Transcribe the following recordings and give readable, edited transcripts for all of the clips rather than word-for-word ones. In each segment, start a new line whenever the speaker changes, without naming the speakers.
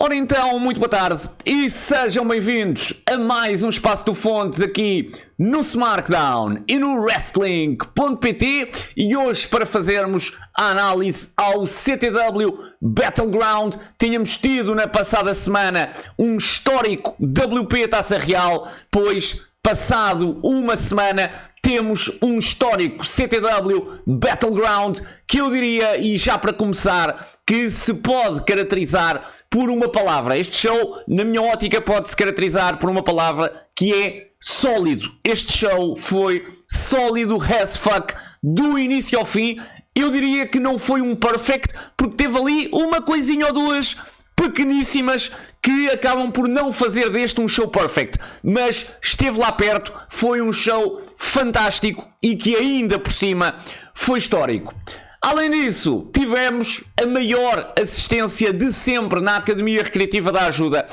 Ora então, muito boa tarde e sejam bem-vindos a mais um Espaço do Fontes aqui no SmackDown e no Wrestling.pt e hoje para fazermos a análise ao CTW Battleground. Tínhamos tido na passada semana um histórico WP Taça Real, pois passado uma semana temos um histórico CTW Battleground que eu diria, e já para começar, que se pode caracterizar por uma palavra. Este show, na minha ótica, pode-se caracterizar por uma palavra que é sólido. Este show foi sólido as fuck, do início ao fim. Eu diria que não foi um perfect, porque teve ali uma coisinha ou duas pequeníssimas que acabam por não fazer deste um show perfect, mas esteve lá perto, foi um show fantástico e que ainda por cima foi histórico. Além disso, tivemos a maior assistência de sempre na Academia Recreativa da Ajuda.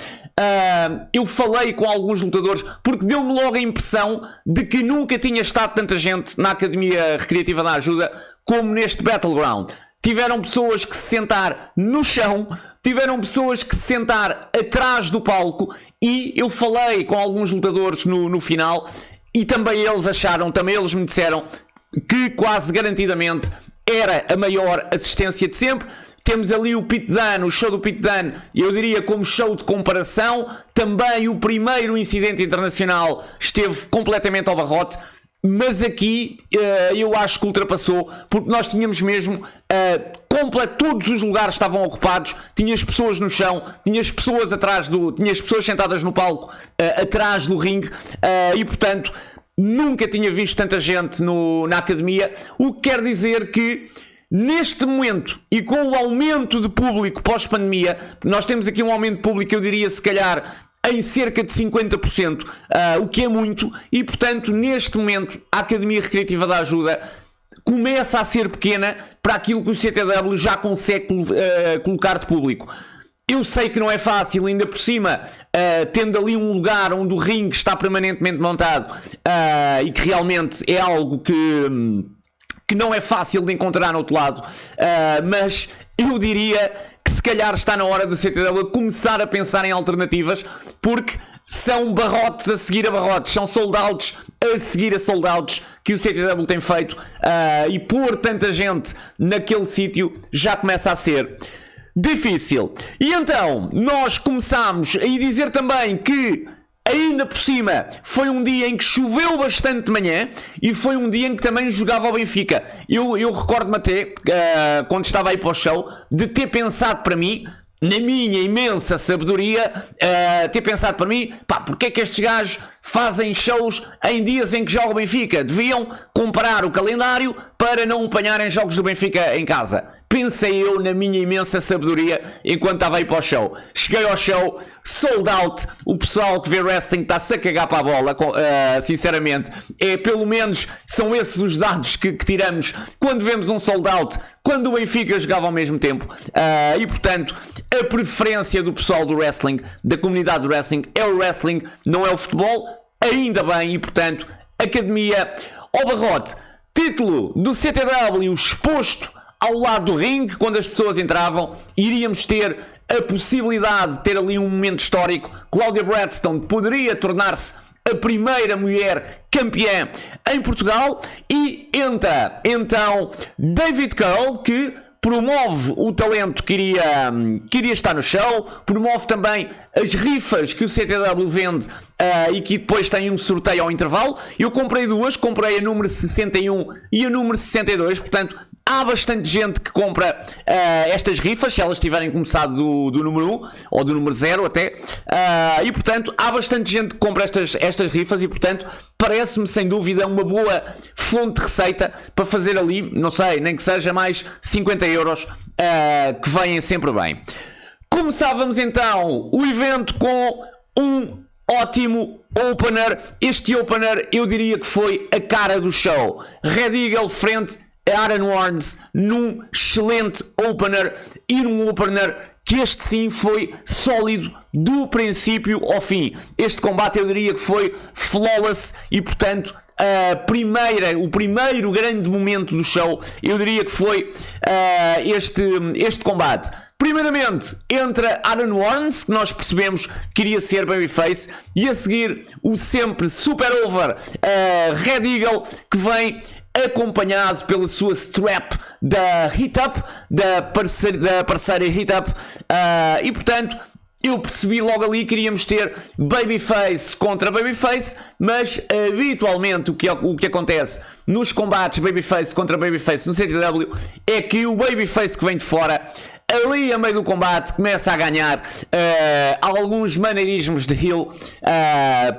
Eu falei com alguns lutadores porque deu-me logo a impressão de que nunca tinha estado tanta gente na Academia Recreativa da Ajuda como neste Battleground. Tiveram pessoas que se sentar no chão, tiveram pessoas que se sentar atrás do palco e eu falei com alguns lutadores no final e também eles acharam, também eles me disseram que quase garantidamente era a maior assistência de sempre. Temos ali o Pete Dunne, o show do Pete Dunne, eu diria como show de comparação. Também o primeiro incidente internacional esteve completamente ao barrote. Mas aqui eu acho que ultrapassou, porque nós tínhamos mesmo todos os lugares estavam ocupados, tinhas pessoas no chão, tinhas pessoas tinhas pessoas sentadas no palco atrás do ringue e portanto nunca tinha visto tanta gente na academia, o que quer dizer que neste momento e com o aumento de público pós-pandemia, nós temos aqui um aumento de público, eu diria se calhar em cerca de 50%, o que é muito, e portanto neste momento a Academia Recreativa da Ajuda começa a ser pequena para aquilo que o CTW já consegue colocar de público. Eu sei que não é fácil, ainda por cima, tendo ali um lugar onde o ringue está permanentemente montado e que realmente é algo que não é fácil de encontrar no outro lado, mas eu diria que se calhar está na hora do CTW começar a pensar em alternativas, porque são barrotes a seguir a barrotes, são sold-outs a seguir a sold-outs que o CTW tem feito e pôr tanta gente naquele sítio já começa a ser difícil. E então, nós começámos a dizer também que ainda por cima, foi um dia em que choveu bastante de manhã e foi um dia em que também jogava o Benfica. Eu recordo-me até, quando estava aí para o show, de ter pensado para mim, na minha imensa sabedoria, ter pensado para mim, pá, porque é que estes gajos fazem shows em dias em que joga o Benfica? Deviam comparar o calendário para não apanharem jogos do Benfica em casa. Pensei eu na minha imensa sabedoria enquanto estava aí para o show. Cheguei ao show, sold out, o pessoal que vê wrestling está-se a cagar para a bola, sinceramente. Pelo menos são esses os dados que tiramos quando vemos um sold out, quando o Benfica jogava ao mesmo tempo. E portanto, a preferência do pessoal do wrestling, da comunidade do wrestling, é o wrestling, não é o futebol, ainda bem, e portanto, Academia ao barrote. Título do CTW exposto ao lado do ringue, quando as pessoas entravam, iríamos ter a possibilidade de ter ali um momento histórico. Claudia Bradstone poderia tornar-se a primeira mulher campeã em Portugal e entra então David Cole, que promove o talento que iria estar no show, promove também as rifas que o CTW vende e que depois tem um sorteio ao intervalo. Eu comprei duas, comprei a número 61 e a número 62, portanto há bastante gente que compra estas rifas, se elas tiverem começado do número 1 ou do número 0 até, e portanto há bastante gente que compra estas rifas e portanto parece-me sem dúvida uma boa fonte de receita para fazer ali, não sei, nem que seja mais 50 euros, que vêm sempre bem. Começávamos então o evento com um ótimo opener. Este opener eu diria que foi a cara do show. Red Eagle frente a Aaron Warnes num excelente opener e num opener que este sim foi sólido do princípio ao fim. Este combate eu diria que foi flawless e portanto o primeiro grande momento do show, eu diria que foi este combate. Primeiramente entra Aaron Warnes, que nós percebemos que iria ser babyface, e a seguir o sempre super over Red Eagle, que vem acompanhado pela sua strap da Hit Up, da parceira Hit Up, e portanto eu percebi logo ali que iríamos ter babyface contra babyface, mas habitualmente o que acontece nos combates babyface contra babyface no CTW é que o babyface que vem de fora, ali a meio do combate, começa a ganhar alguns maneirismos de heel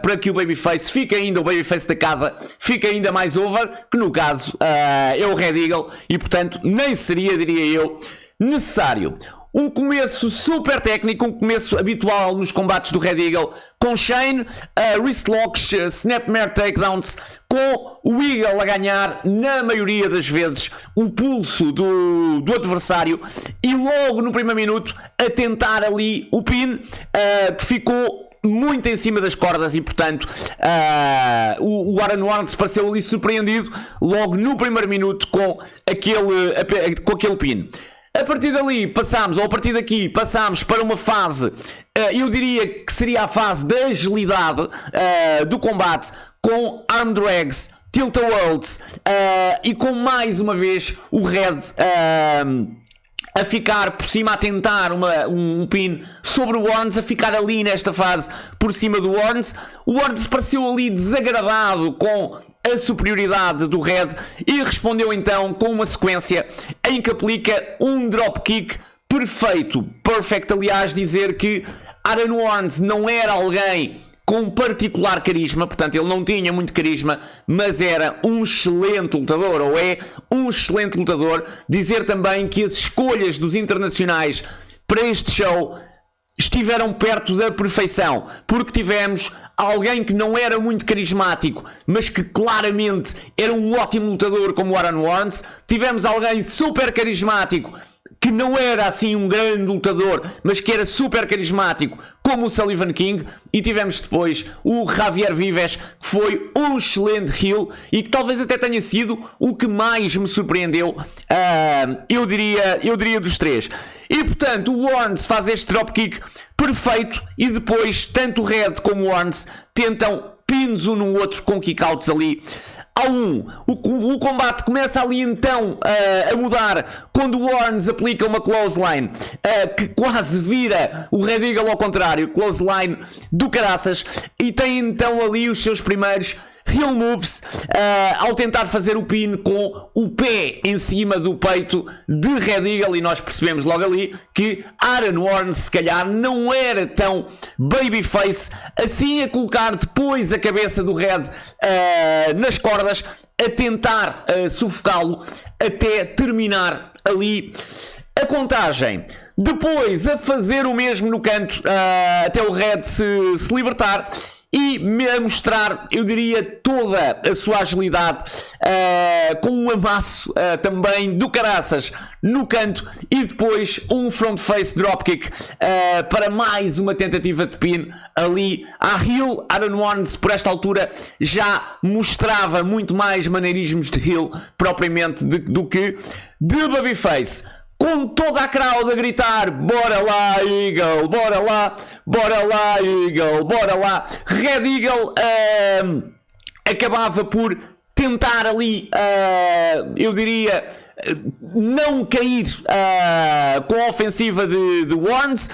para que o babyface fique ainda, o babyface da casa fique ainda mais over, que no caso é o Red Eagle, e portanto nem seria, diria eu, necessário. Um começo super técnico, um começo habitual nos combates do Red Eagle, com Shane, wrist locks, snapmare takedowns, com o Eagle a ganhar, na maioria das vezes, o pulso do adversário, e logo no primeiro minuto a tentar ali o pin, que ficou muito em cima das cordas, e portanto o Aaron Warnes pareceu ali surpreendido logo no primeiro minuto com aquele pin. A partir daqui passámos para uma fase, eu diria que seria a fase da agilidade do combate, com arm drags, tilt-a-whirls, e com mais uma vez o Red a ficar por cima, a tentar um pin sobre o Warnes, a ficar ali nesta fase por cima do Warnes. O Warnes pareceu ali desagradado com a superioridade do Red e respondeu então com uma sequência em que aplica um dropkick perfeito. Perfect, aliás, dizer que Aaron Warnes não era alguém com particular carisma, portanto ele não tinha muito carisma, mas era um excelente lutador, ou é um excelente lutador. Dizer também que as escolhas dos internacionais para este show estiveram perto da perfeição, porque tivemos alguém que não era muito carismático, mas que claramente era um ótimo lutador, como o Aaron Warnes. Tivemos alguém super carismático, que não era assim um grande lutador, mas que era super carismático, como o Sullivan King. E tivemos depois o Javier Vives, que foi um excelente heel e que talvez até tenha sido o que mais me surpreendeu, eu diria dos três. E portanto o Warnes faz este dropkick perfeito, e depois tanto o Red como o Warnes tentam pins um no outro com kickouts ali. O combate começa ali então a mudar quando o Warnes aplica uma clothesline que quase vira o Red Eagle ao contrário, clothesline do caraças, e tem então ali os seus primeiros heel moves ao tentar fazer o pin com o pé em cima do peito de Red Eagle, e nós percebemos logo ali que Aaron Warnes se calhar não era tão babyface assim, a colocar depois a cabeça do Red nas cordas, a tentar sufocá-lo até terminar ali a contagem. Depois a fazer o mesmo no canto até o Red se libertar e a mostrar, eu diria, toda a sua agilidade, com um amasso também do caraças no canto, e depois um front face dropkick para mais uma tentativa de pin ali à heel. Aaron Warnes por esta altura já mostrava muito mais maneirismos de heel propriamente do que de babyface, com toda a crowd a gritar: bora lá Eagle, bora lá Eagle, bora lá. Red Eagle acabava por tentar ali, eu diria, não cair com a ofensiva de Warnes.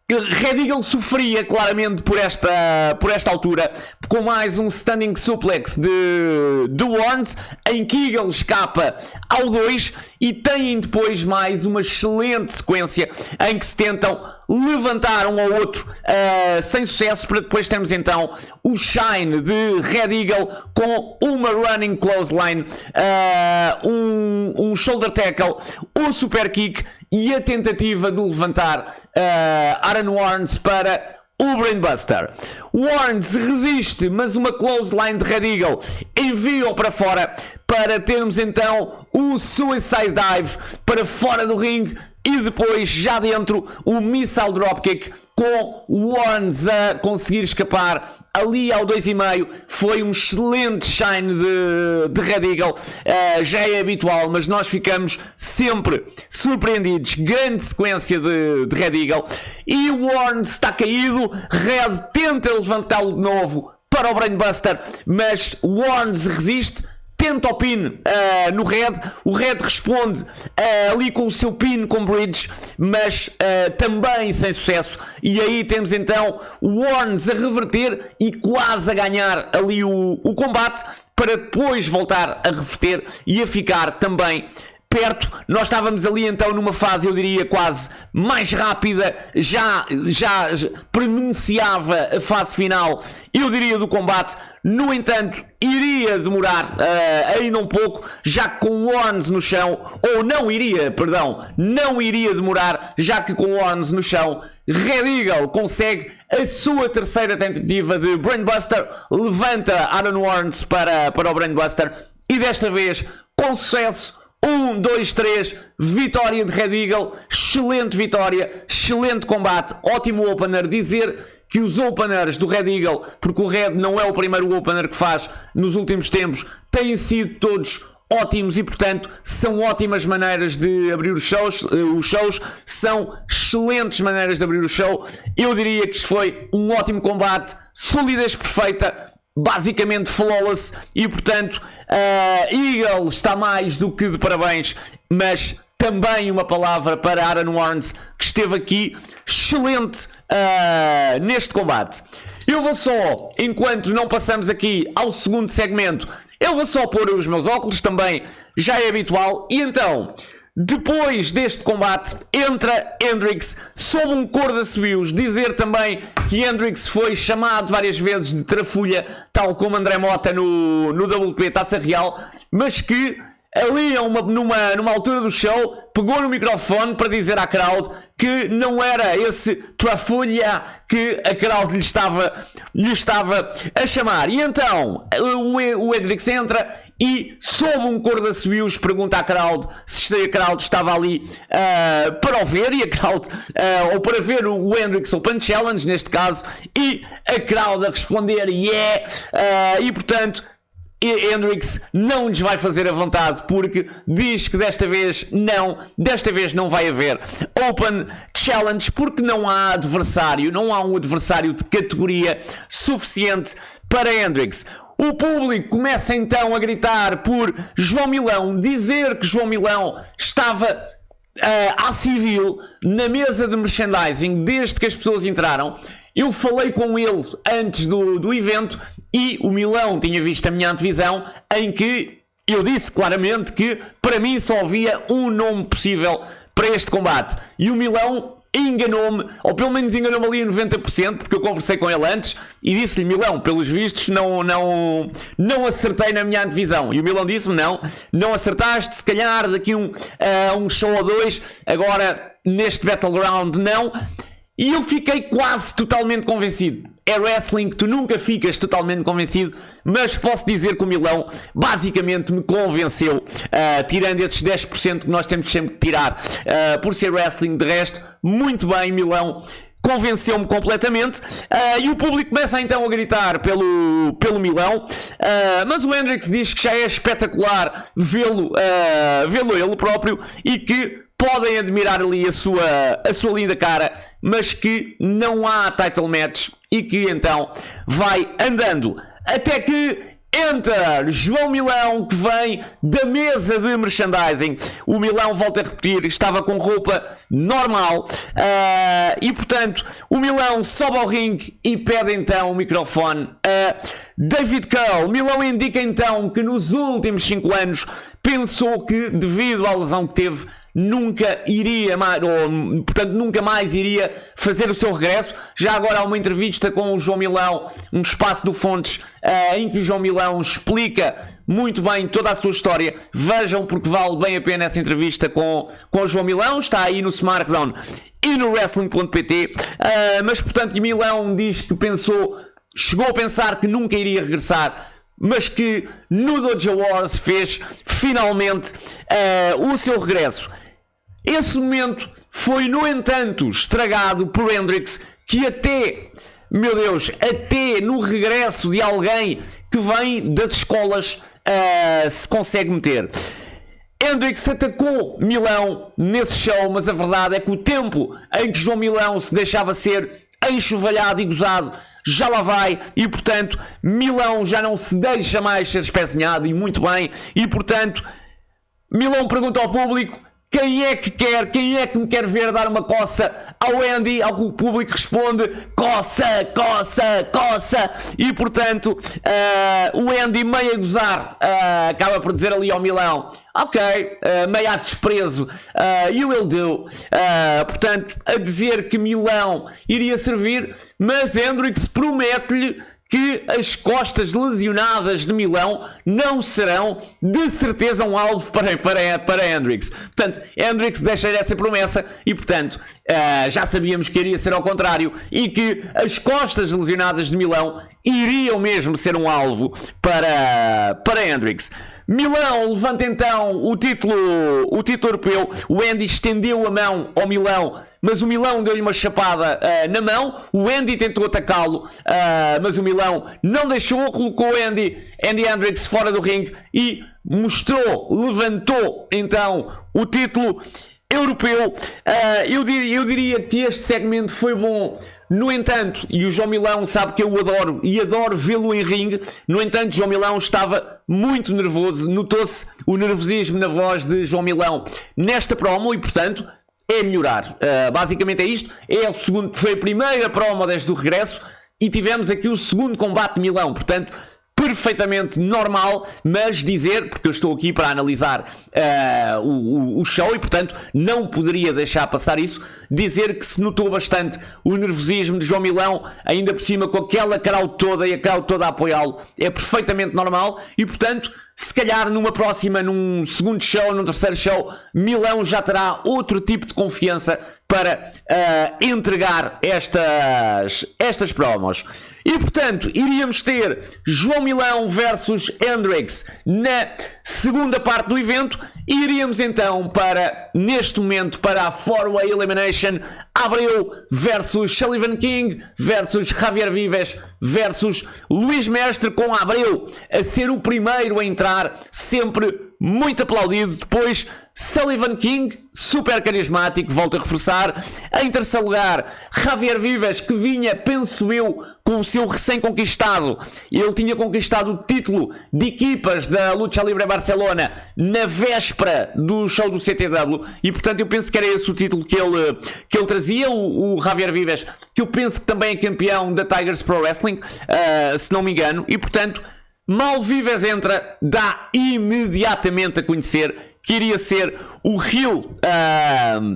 Red Eagle sofria claramente por esta altura, com mais um standing suplex de Warnes, em que Eagle escapa ao 2, e têm depois mais uma excelente sequência em que se tentam levantar um ao outro sem sucesso, para depois termos então o shine de Red Eagle com uma running clothesline, um shoulder tackle, um super kick e a tentativa de levantar Aaron Warnes para o Brainbuster. Warnes resiste, mas uma clothesline de Red Eagle envia-o para fora, para termos então o Suicide Dive para fora do ringue, e depois já dentro o Missile Dropkick com o Warnes a conseguir escapar ali ao 2,5. Foi um excelente shine de Red Eagle, já é habitual, mas nós ficamos sempre surpreendidos. Grande sequência de Red Eagle, e o Warnes está caído. Red tenta levantá-lo de novo para o Brainbuster, mas o Warnes resiste. Tenta o pin no Red, o Red responde ali com o seu pin com Bridge, mas também sem sucesso, e aí temos então o Warnes a reverter e quase a ganhar ali o combate, para depois voltar a reverter e a ficar também perto. Nós estávamos ali então numa fase, eu diria, quase mais rápida, já pronunciava a fase final, eu diria, do combate. No entanto, iria demorar ainda um pouco, já que com o Warnes no chão, ou não iria demorar, já que com o Warnes no chão, Red Eagle consegue a sua terceira tentativa de Brainbuster, levanta Aaron Warnes para o Brainbuster, e desta vez com sucesso. 1, 2, 3, vitória de Red Eagle, excelente vitória, excelente combate, ótimo opener. Dizer que os openers do Red Eagle, porque o Red não é o primeiro opener que faz nos últimos tempos, têm sido todos ótimos, e portanto são ótimas maneiras de abrir os shows, são excelentes maneiras de abrir o show. Eu diria que isto foi um ótimo combate, solidez perfeita, basicamente flawless, e portanto Eagle está mais do que de parabéns. Mas também uma palavra para Aaron Warnes, que esteve aqui excelente neste combate. Eu vou só, enquanto não passamos aqui ao segundo segmento, eu vou só pôr os meus óculos, também já é habitual. E então, depois deste combate, entra Hendricks sob um cor de assobios. Dizer também que Hendricks foi chamado várias vezes de trafulha, tal como André Mota no WP Taça Real, mas que ali numa altura do show pegou no microfone para dizer à crowd que não era esse trafulha que a crowd lhe estava a chamar. E então o Hendricks entra e, sob um cor de assobios, pergunta à crowd se a crowd estava ali para o ver, e a crowd, ou para ver o Hendricks Open Challenge neste caso, e a crowd a responder yeah, e portanto Hendricks não lhes vai fazer a vontade, porque diz que desta vez não vai haver Open Challenge, porque não há um adversário de categoria suficiente para Hendricks. O público começa então a gritar por João Milão, dizer que João Milão estava à civil na mesa de merchandising desde que as pessoas entraram. Eu falei com ele antes do evento, e o Milão tinha visto a minha antevisão, em que eu disse claramente que para mim só havia um nome possível para este combate, e o Milão enganou-me, ou pelo menos enganou-me ali a 90%, porque eu conversei com ele antes e disse-lhe: Milão, pelos vistos não acertei na minha antevisão. E o Milão disse-me: não acertaste, se calhar daqui um show ou dois, agora neste Battleground não. E eu fiquei quase totalmente convencido. É wrestling, tu nunca ficas totalmente convencido, mas posso dizer que o Milão basicamente me convenceu, tirando esses 10% que nós temos sempre que tirar por ser wrestling. De resto, muito bem, Milão convenceu-me completamente, e o público começa então a gritar pelo Milão, mas o Hendricks diz que já é espetacular vê-lo ele próprio, e que podem admirar ali a sua linda cara, mas que não há title match, e que então vai andando até que entra João Milão, que vem da mesa de merchandising. O Milão, volta a repetir, estava com roupa normal, e portanto o Milão sobe ao ringue e pede então o microfone a David Cole. Milão indica então que nos últimos 5 anos pensou que, devido à lesão que teve, nunca mais iria fazer o seu regresso. Já agora há uma entrevista com o João Milão, um espaço do Fontes, em que o João Milão explica muito bem toda a sua história. Vejam, porque vale bem a pena essa entrevista com o João Milão. Está aí no SmackDown e no Wrestling.pt. Mas portanto, Milão diz que chegou a pensar que nunca iria regressar, mas que no Dojo Wars fez finalmente o seu regresso. Esse momento foi, no entanto, estragado por Hendrix, que até, meu Deus, até no regresso de alguém que vem das escolas se consegue meter. Hendrix atacou Milão nesse show, mas a verdade é que o tempo em que João Milão se deixava ser enxovalhado e gozado já lá vai, e portanto Milão já não se deixa mais ser espezinhado, e muito bem, e portanto Milão pergunta ao público: quem é que me quer ver dar uma coça ao Andy? Ao que o público responde: coça, coça, coça. E portanto, o Andy, meio a gozar, acaba por dizer ali ao Milão: ok, meio a desprezo, you will do. Portanto, a dizer que Milão iria servir, mas Hendrix promete-lhe que as costas lesionadas de Milão não serão de certeza um alvo para Hendrix. Portanto, Hendrix deixa essa promessa e, portanto, já sabíamos que iria ser ao contrário e que as costas lesionadas de Milão iriam mesmo ser um alvo para Hendrix. Milão levanta então o título europeu. O Andy estendeu a mão ao Milão, mas o Milão deu-lhe uma chapada na mão. O Andy tentou atacá-lo, mas o Milão não deixou, colocou Andy Hendrix fora do ringue e levantou então o título europeu. Eu diria que este segmento foi bom. No entanto, e o João Milão sabe que eu o adoro e adoro vê-lo em ringue, no entanto, João Milão estava muito nervoso, notou-se o nervosismo na voz de João Milão nesta promo e, portanto, é melhorar. Basicamente é isto, foi a primeira promo desde o regresso e tivemos aqui o segundo combate de Milão, portanto, perfeitamente normal, mas dizer, porque eu estou aqui para analisar o show e portanto não poderia deixar passar isso, dizer que se notou bastante o nervosismo de João Milão, ainda por cima com aquela crowd toda e a crowd toda a apoiá-lo, é perfeitamente normal e portanto se calhar num segundo show, num terceiro show, Milão já terá outro tipo de confiança para entregar estas promos. E portanto, iríamos ter João Milão versus Hendrix na segunda parte do evento. E iríamos então neste momento, para a 4-Way Elimination. Abreu versus Sullivan King versus Javier Vives versus Luís Mestre, com Abreu a ser o primeiro a entrar, sempre muito aplaudido. Depois Sullivan King, super carismático, volto a reforçar. Em terceiro lugar, Javier Vives, que vinha, penso eu, com o seu recém-conquistado. Ele tinha conquistado o título de equipas da Lucha Libre Barcelona na véspera do show do CTW e portanto eu penso que era esse o título que ele trazia, o Javier Vives, que eu penso que também é campeão da Tigers Pro Wrestling, se não me engano, e portanto mal Vives entra, dá imediatamente a conhecer que iria ser o heel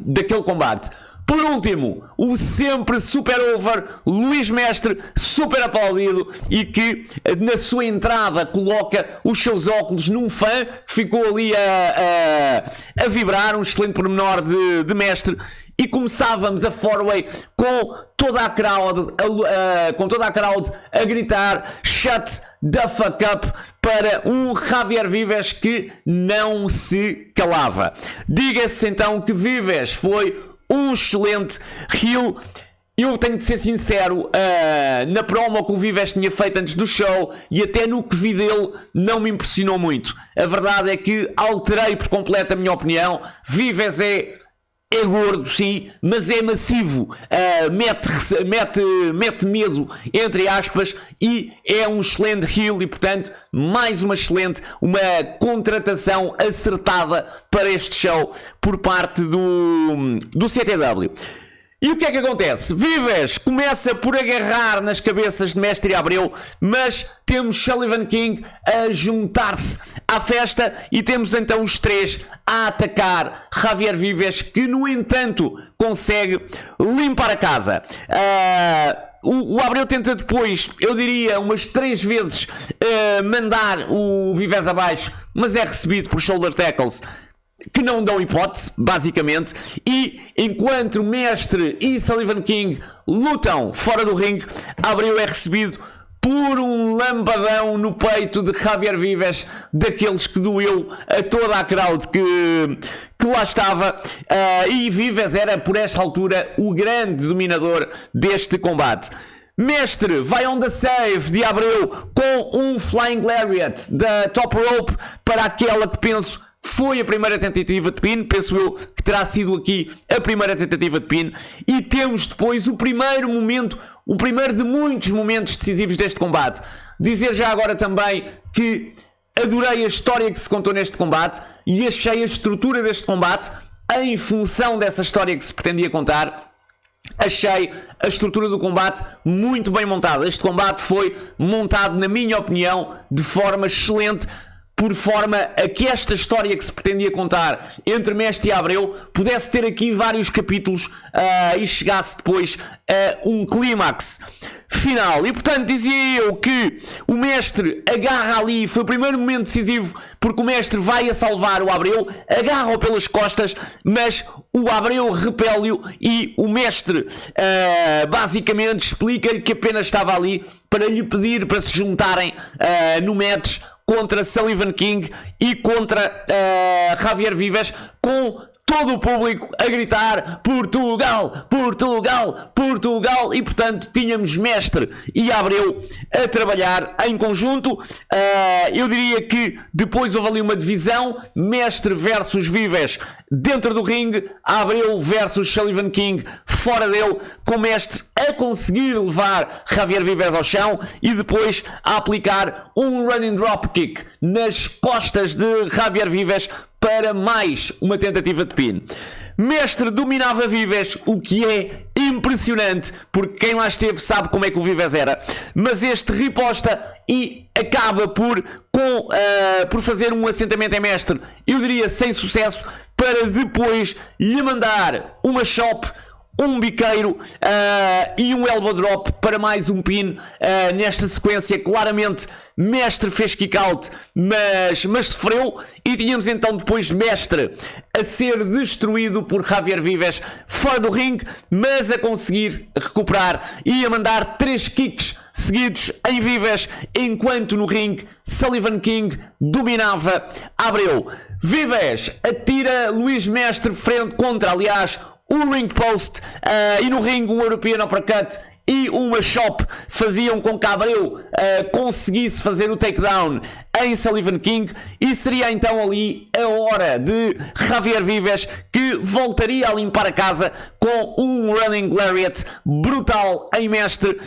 daquele combate. Por último, o sempre super over Luís Mestre, super aplaudido e que na sua entrada coloca os seus óculos num fã que ficou ali a vibrar, um excelente pormenor de Mestre. E começávamos a 4-Way com toda a crowd a gritar "Shut the fuck up" para um Javier Vives que não se calava. Diga-se então que Vives foi um excelente heel. Eu tenho de ser sincero, na promo que o Vives tinha feito antes do show e até no que vi dele não me impressionou muito. A verdade é que alterei por completo a minha opinião. Vives é gordo, sim, mas é massivo, mete medo, entre aspas, e é um excelente heel e, portanto, mais uma contratação acertada para este show por parte do CTW. E o que é que acontece? Vives começa por agarrar nas cabeças de Mestre Abreu, mas temos Sullivan King a juntar-se à festa e temos então os três a atacar Javier Vives, que no entanto consegue limpar a casa. O Abreu tenta depois, eu diria, umas 3 vezes mandar o Vives abaixo, mas é recebido por shoulder tackles que não dão hipótese, basicamente, e enquanto o Mestre e Sullivan King lutam fora do ringue, Abreu é recebido por um lambadão no peito de Javier Vives, daqueles que doeu a toda a crowd que lá estava, e Vives era por esta altura o grande dominador deste combate. Mestre vai on the save de Abreu com um Flying Lariat da Top Rope para aquela que penso foi a primeira tentativa de pin, penso eu que terá sido aqui a primeira tentativa de pin, e temos depois o primeiro momento, o primeiro de muitos momentos decisivos deste combate. Dizer já agora também que adorei a história que se contou neste combate e achei a estrutura deste combate em função dessa história que se pretendia contar. Achei a estrutura do combate muito bem montada. Este combate foi montado, na minha opinião, de forma excelente, por forma a que esta história que se pretendia contar entre Mestre e Abreu pudesse ter aqui vários capítulos e chegasse depois a um clímax final. E portanto dizia eu que o Mestre agarra ali, foi o primeiro momento decisivo, porque o Mestre vai a salvar o Abreu, agarra-o pelas costas, mas o Abreu repele-o e o Mestre basicamente explica-lhe que apenas estava ali para lhe pedir para se juntarem no match contra Sullivan King e contra Javier Vives, com todo o público a gritar Portugal, Portugal, Portugal, e portanto tínhamos Mestre e Abreu a trabalhar em conjunto. Eu diria que depois houve ali uma divisão, Mestre versus Vives dentro do ringue, Abreu versus Sullivan King fora dele, com Mestre a conseguir levar Javier Vives ao chão e depois a aplicar um running dropkick nas costas de Javier Vives para mais uma tentativa de pin. Mestre dominava Vives, o que é impressionante, porque quem lá esteve sabe como é que o Vives era, mas este riposta e acaba por fazer um assentamento em Mestre, eu diria sem sucesso, para depois lhe mandar uma chop, um biqueiro e um elbow drop para mais um pin. Nesta sequência claramente Mestre fez kick out, mas sofreu, e tínhamos então depois Mestre a ser destruído por Javier Vives fora do ringue, mas a conseguir recuperar e a mandar 3 kicks seguidos em Vives, enquanto no ringue Sullivan King dominava Abreu. Vives atira Luís Mestre frente contra, aliás, o ring post, e no ringue um European Uppercut e uma chop faziam com que Abreu conseguisse fazer o takedown em Sullivan King, e seria então ali a hora de Javier Vives, que voltaria a limpar a casa com um running lariat brutal em Mestre,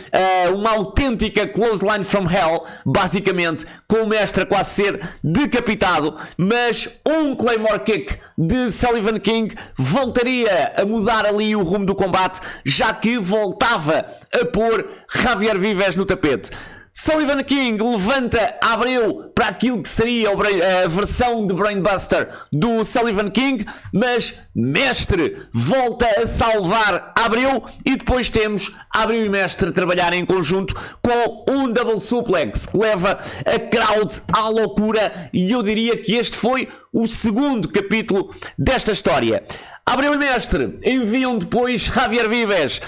uma autêntica clothesline from hell, basicamente, com o Mestre a quase ser decapitado, mas um Claymore Kick de Sullivan King voltaria a mudar ali o rumo do combate, já que voltava a pôr Javier Vives no tapete. Sullivan King levanta Abreu para aquilo que seria a versão de Brainbuster do Sullivan King, mas Mestre volta a salvar Abreu, e depois temos Abreu e Mestre a trabalhar em conjunto com um double suplex que leva a crowd à loucura, e eu diria que este foi o segundo capítulo desta história. Abreu e Mestre enviam depois Javier Vives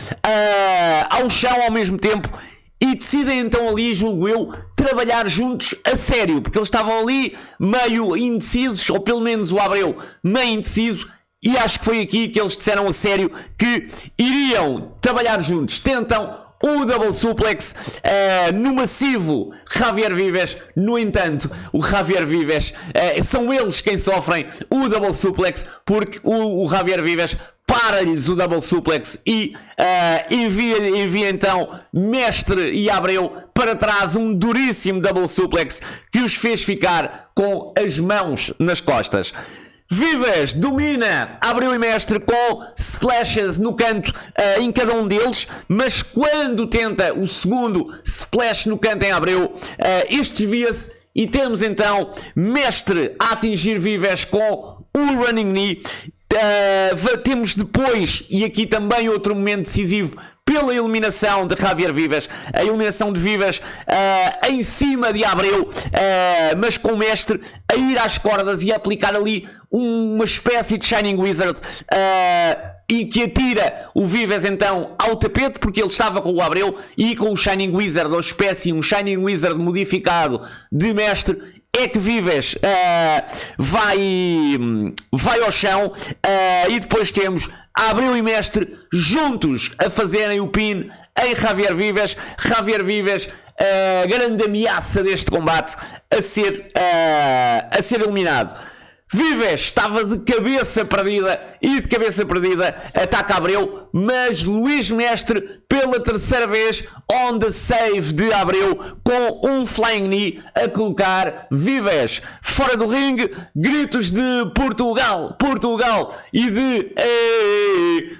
ao chão ao mesmo tempo, e decidem então ali, julgo eu, trabalhar juntos a sério, porque eles estavam ali meio indecisos, ou pelo menos o Abreu meio indeciso, e acho que foi aqui que eles disseram a sério que iriam trabalhar juntos. Tentam o double suplex no massivo Javier Vives. No entanto, o Javier Vives, são eles quem sofrem o double suplex, porque o Javier Vives para-lhes o double suplex e envia então Mestre e Abreu para trás, um duríssimo double suplex que os fez ficar com as mãos nas costas. Vives domina Abreu e Mestre com splashes no canto em cada um deles, mas quando tenta o segundo splash no canto em Abreu, este desvia-se e temos então Mestre a atingir Vives com o running knee. Temos depois, e aqui também outro momento decisivo, pela eliminação de Javier Vives, a eliminação de Vives em cima de Abreu, mas com o Mestre a ir às cordas e a aplicar ali uma espécie de Shining Wizard e que atira o Vives então ao tapete, porque ele estava com o Abreu e com o Shining Wizard, ou espécie, um Shining Wizard modificado de mestre. É que Vives vai ao chão e depois temos Abreu e Mestre juntos a fazerem o pin em Javier Vives. Javier Vives, a grande ameaça deste combate a ser eliminado. Vives estava de cabeça perdida e de cabeça perdida ataca Abreu, mas Luís Mestre pela terceira vez on the save de Abreu com um flying knee a colocar Vives fora do ringue, gritos de Portugal, Portugal e de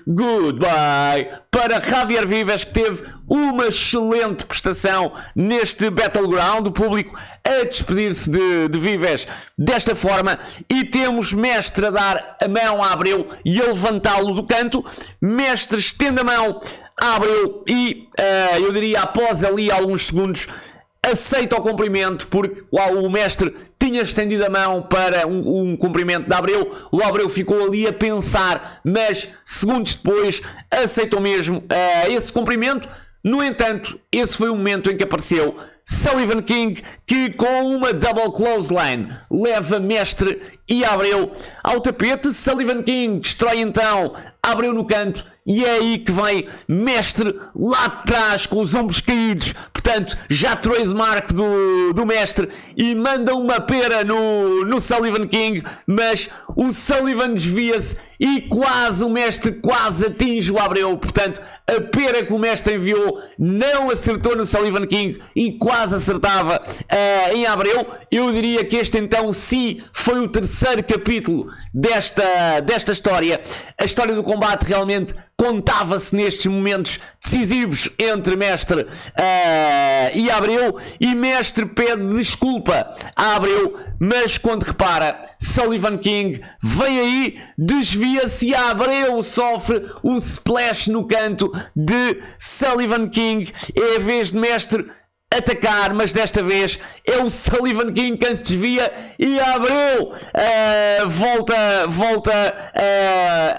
goodbye para Javier Vives, que teve uma excelente prestação neste Battleground, o público a despedir-se de Vives desta forma, e temos Mestre a dar a mão a Abreu e a levantá-lo do canto. Mestre estende a mão a Abreu e eu diria após ali alguns segundos aceita o cumprimento, porque o Mestre tinha estendido a mão para um cumprimento de Abreu. O Abreu ficou ali a pensar, mas segundos depois aceitou mesmo esse cumprimento. No entanto, esse foi o momento em que apareceu Sullivan King, que com uma double clothesline leva Mestre e Abreu ao tapete. Sullivan King destrói então Abreu no canto e é aí que vem Mestre lá atrás com os ombros caídos, portanto já trademark do Mestre, e manda uma pera no Sullivan King, mas o Sullivan desvia-se e quase o Mestre quase atinge o Abreu, portanto a pera que o Mestre enviou não acertou no Sullivan King e quase acertava em Abreu. Eu diria que este então sim foi o terceiro capítulo desta história. A história do combate realmente contava-se nestes momentos decisivos entre Mestre e Abreu, e Mestre pede desculpa a Abreu, mas quando repara Sullivan King vem aí, desvia-se e Abreu sofre o splash no canto de Sullivan King. É a vez de Mestre atacar, mas desta vez é o Sullivan King quem se desvia e Abreu volta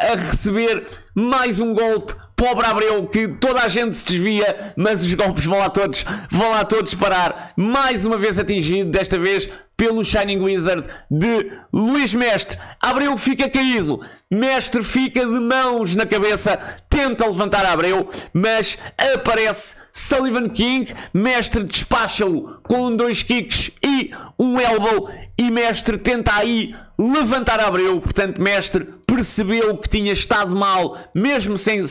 a receber mais um golpe. Pobre Abreu, que toda a gente se desvia, mas os golpes vão lá todos parar. Mais uma vez atingido, desta vez pelo Shining Wizard de Luís Mestre. Abreu fica caído, Mestre fica de mãos na cabeça, tenta levantar Abreu, mas aparece Sullivan King. Mestre despacha-o com 2 kicks e um elbow, e Mestre tenta aí levantar Abreu. Portanto, Mestre percebeu que tinha estado mal, mesmo sem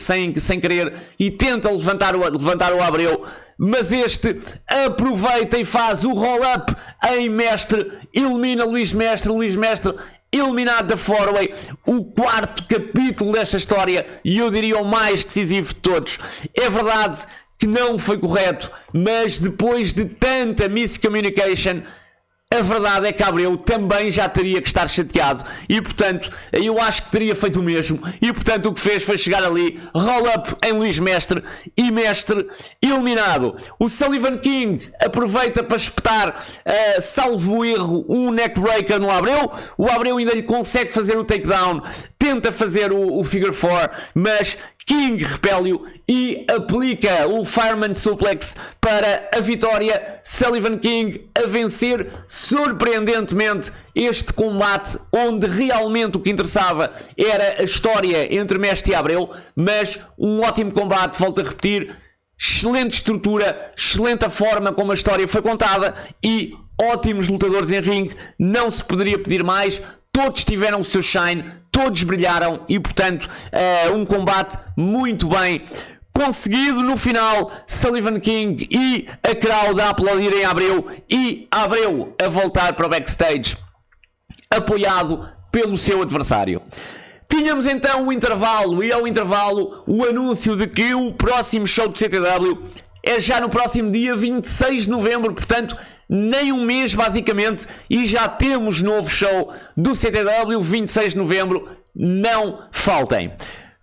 querer, e tenta levantar o Abreu, mas este aproveita e faz o roll-up em Mestre, elimina Luís Mestre eliminado da four-way. O quarto capítulo desta história, e eu diria o mais decisivo de todos. É verdade que não foi correto, mas depois de tanta miscommunication, a verdade é que Abreu também já teria que estar chateado e, portanto, eu acho que teria feito o mesmo, e, portanto, o que fez foi chegar ali, roll-up em Luís Mestre, e Mestre eliminado. O Sullivan King aproveita para espetar, salvo erro, um neckbreaker no Abreu. O Abreu ainda lhe consegue fazer o takedown, tenta fazer o figure 4, mas King repele-o e aplica o Fireman Suplex para a vitória. Sullivan King a vencer surpreendentemente este combate, onde realmente o que interessava era a história entre Mestre e Abreu, mas um ótimo combate, volto a repetir, excelente estrutura, excelente a forma como a história foi contada e ótimos lutadores em ringue, não se poderia pedir mais. Todos tiveram o seu shine, todos brilharam e, portanto, um combate muito bem conseguido. No final, Sullivan King e a crowd a aplaudirem Abreu e Abreu a voltar para o backstage, apoiado pelo seu adversário. Tínhamos então o intervalo, e ao intervalo o anúncio de que o próximo show do CTW é já no próximo dia 26 de novembro, portanto, nem um mês basicamente, e já temos novo show do CTW, 26 de novembro, não faltem.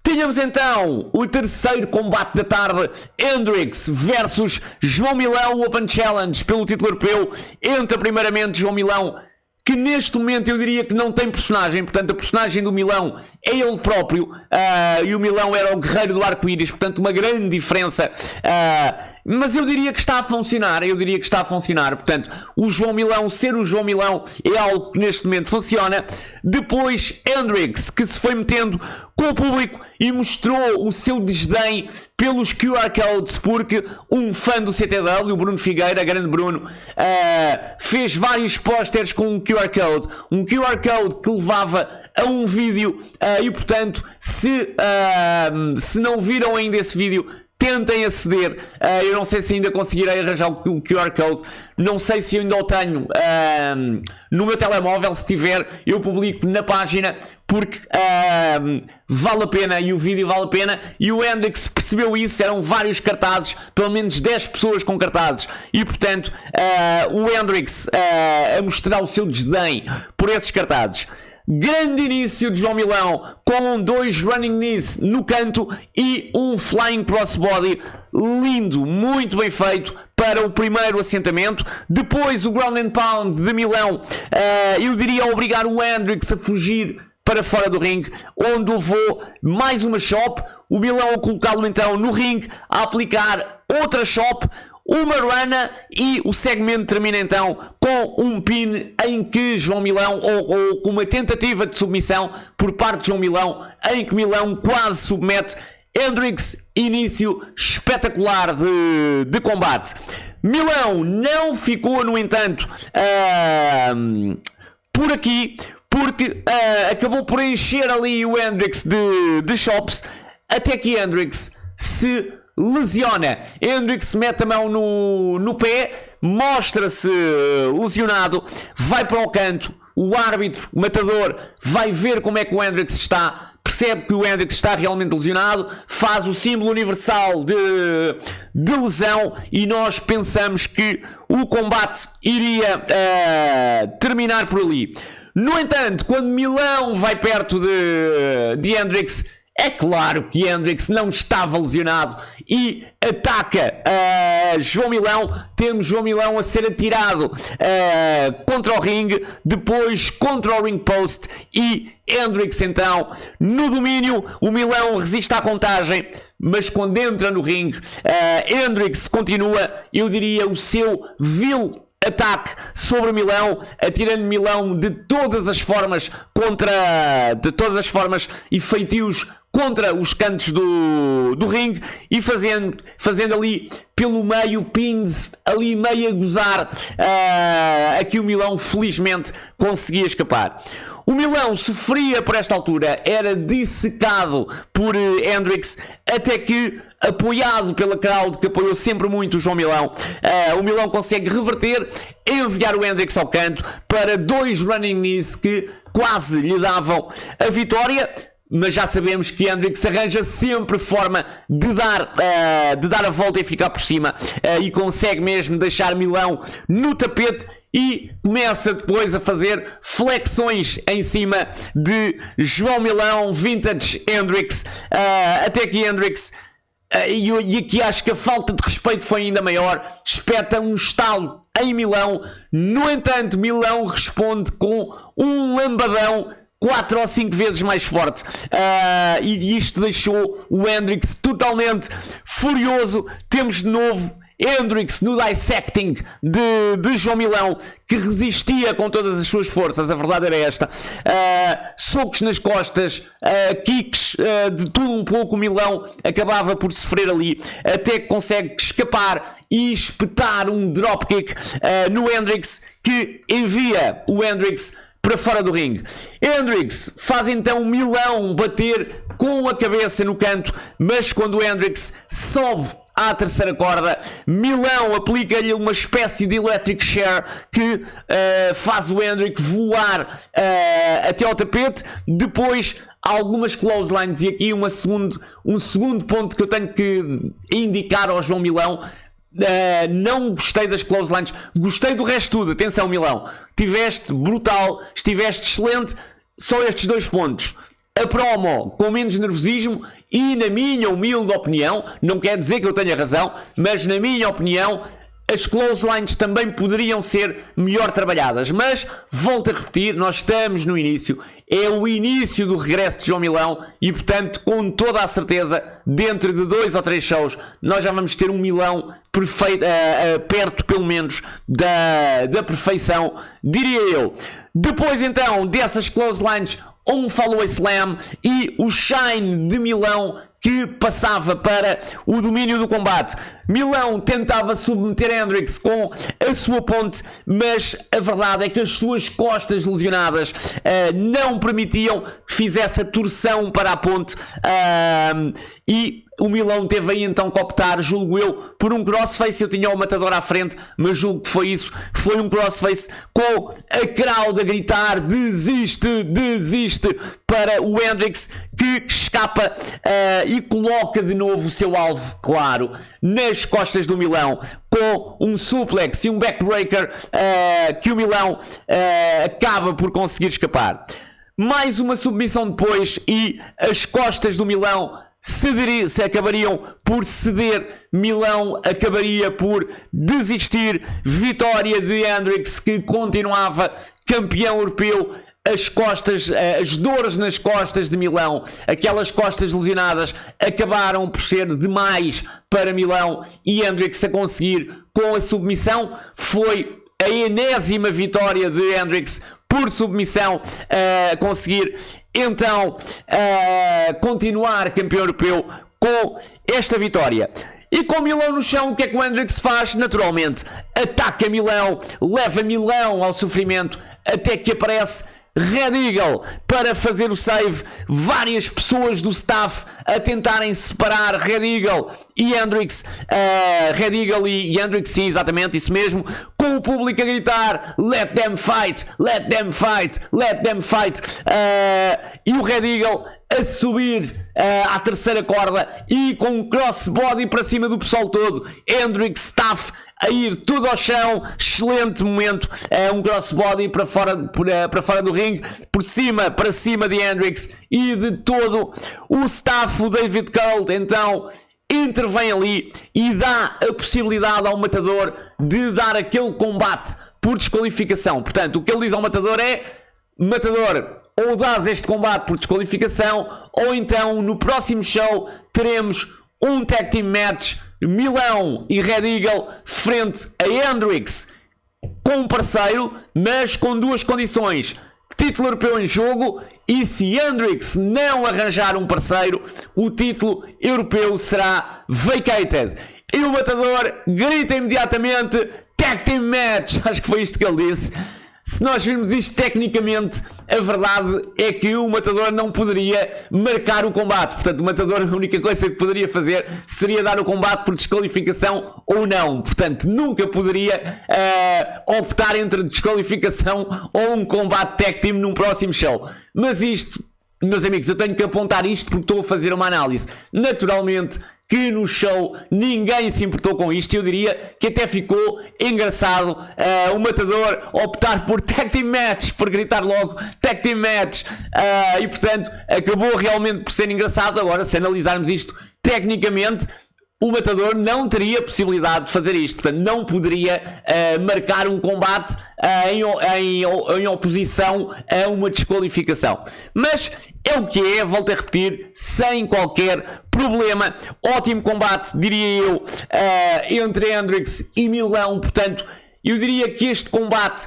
Tínhamos então o terceiro combate da tarde, Hendrix versus João Milão, Open Challenge pelo título europeu. Entra primeiramente João Milão, que neste momento eu diria que não tem personagem, portanto a personagem do Milão é ele próprio, e o Milão era o guerreiro do arco-íris, portanto uma grande diferença, mas eu diria que está a funcionar, portanto o João Milão, ser o João Milão é algo que neste momento funciona. Depois Hendrix, que se foi metendo com o público e mostrou o seu desdém pelos QR Codes, porque um fã do CTW, o Bruno Figueira, grande Bruno, fez vários pósteres com um QR Code que levava a um vídeo, e portanto se não viram ainda esse vídeo, tentem aceder. Eu não sei se ainda conseguirei arranjar o QR Code, não sei se eu ainda o tenho no meu telemóvel. Se tiver, eu publico na página, porque vale a pena, e o vídeo vale a pena, e o Hendrix percebeu isso. Eram vários cartazes, pelo menos 10 pessoas com cartazes, e portanto o Hendrix a mostrar o seu desdém por esses cartazes. Grande início de João Milão, com 2 running knees no canto e um flying crossbody lindo, muito bem feito para o primeiro assentamento. Depois o ground and pound de Milão, eu diria obrigar o Hendrix a fugir para fora do ringue, onde levou mais uma chop. O Milão a colocá-lo então no ringue, a aplicar outra chop, uma rana, e o segmento termina então com um pin em que João Milão, ou com uma tentativa de submissão por parte de João Milão, em que Milão quase submete Hendrix. Início espetacular de combate. Milão não ficou, no entanto, por aqui, porque acabou por encher ali o Hendrix de chops, até que Hendrix se lesiona. Hendrix mete a mão no pé, mostra-se lesionado, vai para o canto. O árbitro, o matador, vai ver como é que o Hendrix está, percebe que o Hendrix está realmente lesionado, faz o símbolo universal de lesão, e nós pensamos que o combate iria terminar por ali. No entanto, quando Milão vai perto de Hendrix, é claro que Hendrix não estava lesionado e ataca João Milão. Temos João Milão a ser atirado contra o ringue, depois contra o ring post, e Hendrix então no domínio. O Milão resiste à contagem, mas quando entra no ringue, Hendrix continua, eu diria, o seu vil ataque sobre Milão, atirando Milão de todas as formas e feitios contra os cantos do ringue, e fazendo ali pelo meio pins, ali meio a gozar. Aqui o Milão felizmente conseguia escapar. O Milão sofria por esta altura, era dissecado por Hendrix, até que, apoiado pela crowd, que apoiou sempre muito o João Milão, o Milão consegue reverter, enviar o Hendrix ao canto para 2 running knees que quase lhe davam a vitória. Mas já sabemos que Hendrix arranja sempre forma de dar a volta e ficar por cima, e consegue mesmo deixar Milão no tapete, e começa depois a fazer flexões em cima de João Milão, vintage Hendrix, até que Hendrix, e aqui acho que a falta de respeito foi ainda maior, espeta um estalo em Milão. No entanto, Milão responde com um lambadão 4 ou 5 vezes mais forte, e isto deixou o Hendrix totalmente furioso. Temos de novo Hendrix no dissecting de João Milão, que resistia com todas as suas forças, a verdade era esta. Socos nas costas, kicks, de tudo um pouco. O Milão acabava por sofrer ali, até que consegue escapar e espetar um dropkick no Hendrix, que envia o Hendrix para fora do ringue. Hendrix faz então Milão bater com a cabeça no canto, mas quando o Hendrix sobe à terceira corda, Milão aplica-lhe uma espécie de electric chair que faz o Hendrix voar até ao tapete. Depois algumas clotheslines, e aqui um segundo ponto que eu tenho que indicar ao João Milão. Não gostei das clotheslines, gostei do resto tudo. Atenção, Milão, estiveste brutal, estiveste excelente. Só estes 2 pontos: a promo com menos nervosismo, e na minha humilde opinião, não quer dizer que eu tenha razão, mas na minha opinião, as clotheslines também poderiam ser melhor trabalhadas, mas volto a repetir, nós estamos no início, é o início do regresso de João Milão e portanto com toda a certeza dentro de 2 ou 3 shows nós já vamos ter um Milão perfeito, perto pelo menos da perfeição, diria eu. Depois então dessas clotheslines, um follow slam e o shine de Milão que passava para o domínio do combate. Milão tentava submeter Hendricks com a sua ponte, mas a verdade é que as suas costas lesionadas não permitiam que fizesse a torção para a ponte e o Milão teve aí então que optar, julgo eu, por um crossface. Eu tinha o Matador à frente, mas julgo que foi isso. Foi um crossface com a crowd a gritar desiste, desiste para o Hendricks, que escapa e coloca de novo o seu alvo, claro, nas costas do Milão, com um suplex e um backbreaker que o Milão acaba por conseguir escapar. Mais uma submissão depois e as costas do Milão se acabariam por ceder, Milão acabaria por desistir, vitória de Hendricks que continuava campeão europeu. As costas, as dores nas costas de Milão, aquelas costas lesionadas acabaram por ser demais para Milão e Hendricks a conseguir com a submissão. Foi a enésima vitória de Hendricks por submissão, conseguir então continuar campeão europeu com esta vitória. E com Milão no chão, o que é que o Hendricks faz? Naturalmente, ataca Milão, leva Milão ao sofrimento, até que aparece Red Eagle para fazer o save. Várias pessoas do staff a tentarem separar Red Eagle e Hendricks, Red Eagle e Hendricks, sim, exatamente isso mesmo, com o público a gritar let them fight, let them fight, let them fight, e o Red Eagle a subir à terceira corda e com um crossbody para cima do pessoal todo. Hendricks staff a ir tudo ao chão, excelente momento, um crossbody para fora do ringue, para cima de Hendricks e de todo o staff. O David Cole então intervém ali e dá a possibilidade ao Matador de dar aquele combate por desqualificação. Portanto, o que ele diz ao Matador é: Matador, ou dás este combate por desqualificação, ou então no próximo show teremos um tag team match, Milão e Red Eagle frente a Hendricks com um parceiro, mas com duas condições: título europeu em jogo, e se Hendricks não arranjar um parceiro, o título europeu será vacated. E o Matador grita imediatamente tag team match. Acho que foi isto que ele disse. Se nós virmos isto tecnicamente, a verdade é que o Matador não poderia marcar o combate. Portanto, o Matador, a única coisa que poderia fazer seria dar o combate por desqualificação ou não. Portanto, nunca poderia optar entre desqualificação ou um combate tag team num próximo show. Mas isto, meus amigos, eu tenho que apontar isto porque estou a fazer uma análise. Naturalmente que no show ninguém se importou com isto. Eu diria que até ficou engraçado o Matador optar por tag team match, por gritar logo tag team match, e portanto acabou realmente por ser engraçado. Agora, se analisarmos isto tecnicamente, o Matador não teria possibilidade de fazer isto, portanto não poderia marcar um combate em oposição a uma desqualificação. Mas é o que é, volto a repetir, sem qualquer problema. Ótimo combate, diria eu, entre Hendricks e Milão. Portanto, eu diria que este combate,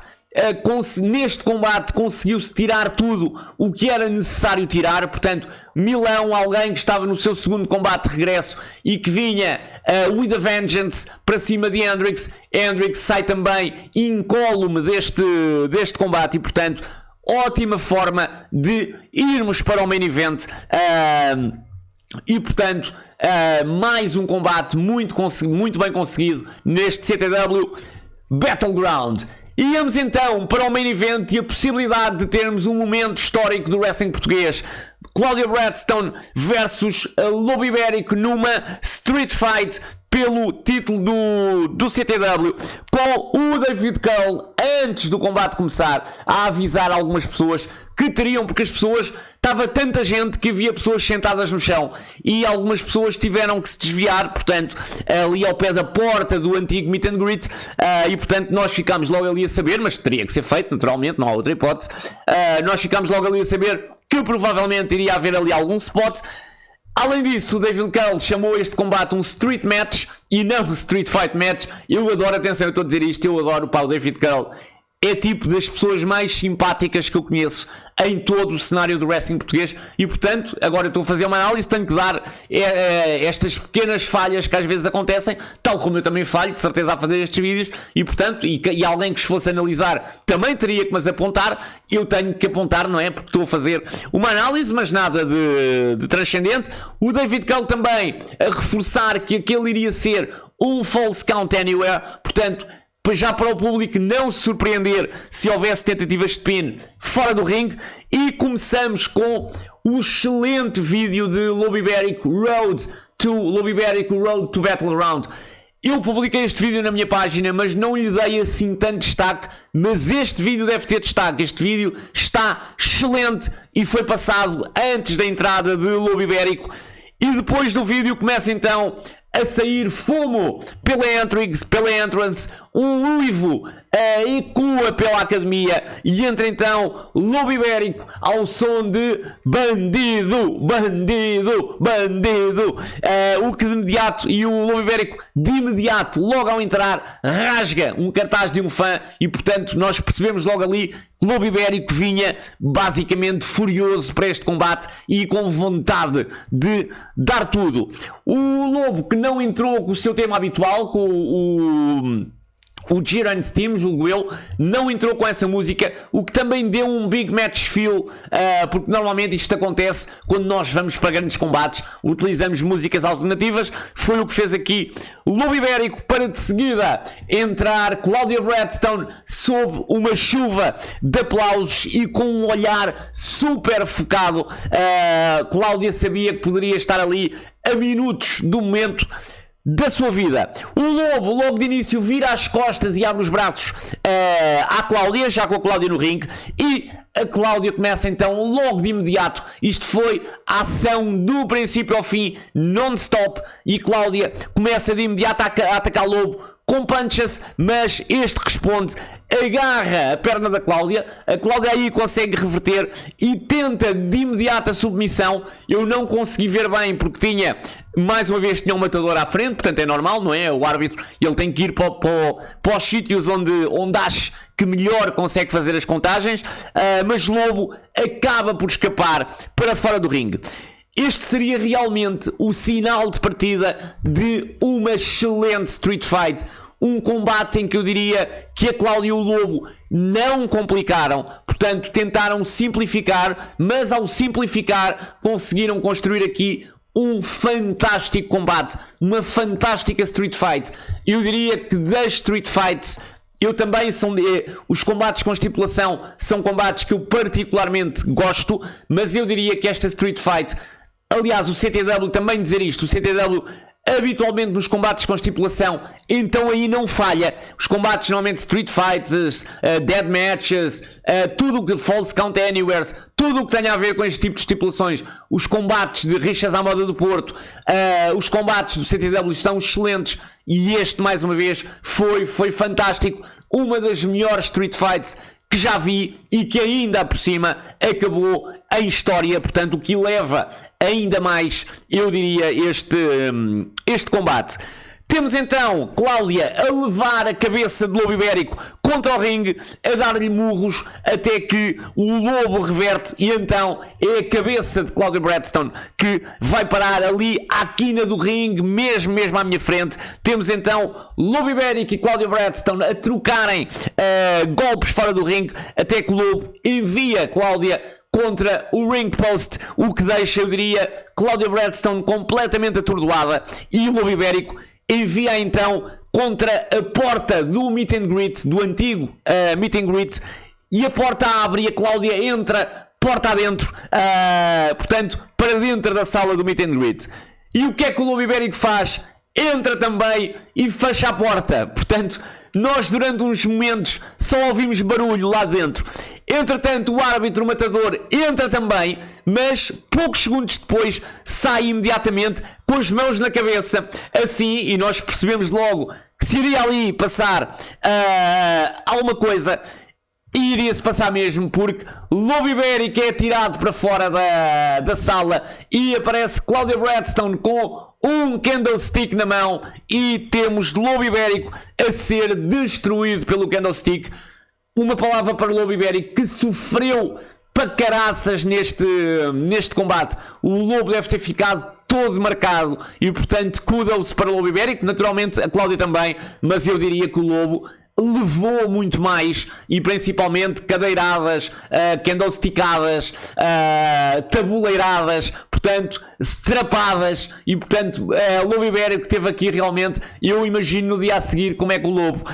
neste combate conseguiu-se tirar tudo o que era necessário tirar. Portanto, Milão, alguém que estava no seu segundo combate de regresso e que vinha with a vengeance para cima de Hendricks. Hendricks sai também incólume deste combate e, portanto, ótima forma de irmos para o main event. E portanto, mais um combate muito bem conseguido neste CTW Battleground. E vamos então para o main event e a possibilidade de termos um momento histórico do wrestling português. Claudia Bradstone versus Lobo Ibérico numa street fight pelo título do CTW, com o David Cole, antes do combate começar, a avisar algumas pessoas que teriam, porque as pessoas, estava tanta gente que havia pessoas sentadas no chão e algumas pessoas tiveram que se desviar, portanto, ali ao pé da porta do antigo meet and greet, e portanto nós ficámos logo ali a saber, mas teria que ser feito naturalmente, não há outra hipótese, nós ficámos logo ali a saber que provavelmente iria haver ali algum spot. Além disso, o David Cole chamou este combate um Street Match e não um Street Fight Match. Eu adoro, atenção, eu estou a dizer isto, eu adoro o David Cole. É tipo das pessoas mais simpáticas que eu conheço em todo o cenário do wrestling português e, portanto, agora eu estou a fazer uma análise, tenho que dar estas pequenas falhas que às vezes acontecem, tal como eu também falho, de certeza, a fazer estes vídeos e, portanto, e alguém que se fosse analisar também teria que mas apontar, eu tenho que apontar, não é? Porque estou a fazer uma análise, mas nada de transcendente. O David Cole também a reforçar que aquele iria ser um false count anywhere, portanto, já para o público não se surpreender se houvesse tentativas de pin fora do ringue. E começamos com o excelente vídeo de Lobo Ibérico Road to Battleground. Eu publiquei este vídeo na minha página, mas não lhe dei assim tanto destaque, mas este vídeo deve ter destaque. Este vídeo está excelente e foi passado antes da entrada de Lobo Ibérico. E depois do vídeo começa então a sair fumo pela entrance, um uivo ecoa pela academia e entra então Lobo Ibérico ao som de bandido, bandido, bandido, o que de imediato, e o Lobo Ibérico de imediato, logo ao entrar, rasga um cartaz de um fã e portanto nós percebemos logo ali que Lobo Ibérico vinha basicamente furioso para este combate e com vontade de dar tudo. O Lobo, que não entrou com o seu tema habitual, com o Jiren Steam, julgo eu, não entrou com essa música, o que também deu um big match feel, porque normalmente isto acontece quando nós vamos para grandes combates, utilizamos músicas alternativas. Foi o que fez aqui Lobo Ibérico, para de seguida entrar Claudia Bradstone sob uma chuva de aplausos e com um olhar super focado. Cláudia sabia que poderia estar ali a minutos do momento da sua vida. O Lobo, logo de início, vira as costas e abre os braços à Cláudia, já com a Cláudia no ringue, e a Cláudia começa então logo de imediato. Isto foi a ação do princípio ao fim, non-stop, e Cláudia começa de imediato a atacar Lobo com punches, mas este responde, agarra a perna da Cláudia, a Cláudia aí consegue reverter e tenta de imediato a submissão. Eu não consegui ver bem porque tinha, mais uma vez, tinha um matador à frente, portanto é normal, não é? O árbitro, ele tem que ir para os sítios onde acho que melhor consegue fazer as contagens, mas Lobo acaba por escapar para fora do ringue. Este seria realmente o sinal de partida de uma excelente Street Fight. Um combate em que eu diria que a Cláudia e o Lobo não complicaram, portanto tentaram simplificar, mas ao simplificar conseguiram construir aqui um fantástico combate, uma fantástica Street Fight. Eu diria que das Street Fights, eu também os combates com estipulação são combates que eu particularmente gosto, mas eu diria que esta Street Fight, aliás, o CTW também dizer isto, o CTW habitualmente nos combates com estipulação, então aí não falha. Os combates normalmente Street Fights, Dead Matches, tudo o que False Count Anywheres, tudo o que tenha a ver com este tipo de estipulações, os combates de rixas à moda do Porto, os combates do CTW são excelentes e este, mais uma vez, foi fantástico. Uma das melhores Street Fights que já vi e que ainda por cima acabou em história, portanto o que leva ainda mais, eu diria, este combate. Temos então Cláudia a levar a cabeça de Lobo Ibérico contra o ringue, a dar-lhe murros até que o Lobo reverte e então é a cabeça de Claudia Bradstone que vai parar ali à quina do ringue, mesmo à minha frente. Temos então Lobo Ibérico e Claudia Bradstone a trocarem golpes fora do ringue até que o Lobo envia Cláudia contra o ring post, o que deixa, eu diria, Claudia Bradstone completamente atordoada e o Lobo Ibérico envia então contra a porta do meet and greet, do antigo meet and greet, e a porta abre e a Cláudia entra porta adentro, portanto para dentro da sala do meet and greet. E o que é que o Lobo Ibérico faz? entra também e fecha a porta. Portanto, nós durante uns momentos só ouvimos barulho lá dentro. Entretanto, o árbitro matador entra também, mas poucos segundos depois sai imediatamente com as mãos na cabeça, assim, e nós percebemos logo que se iria ali passar alguma coisa. E iria-se passar mesmo, porque Lobo Ibérico é tirado para fora da sala e aparece Claudia Bradstone com um candlestick na mão e temos Lobo Ibérico a ser destruído pelo candlestick. Uma palavra para Lobo Ibérico, que sofreu para caraças neste combate. O Lobo deve ter ficado todo marcado e, portanto, kudos para Lobo Ibérico. Naturalmente, a Cláudia também, mas eu diria que o Lobo levou muito mais, e principalmente cadeiradas, candlestickadas, tabuleiradas, portanto, strapadas, e portanto, Lobo Ibérico teve aqui realmente, eu imagino no dia a seguir como é que o Lobo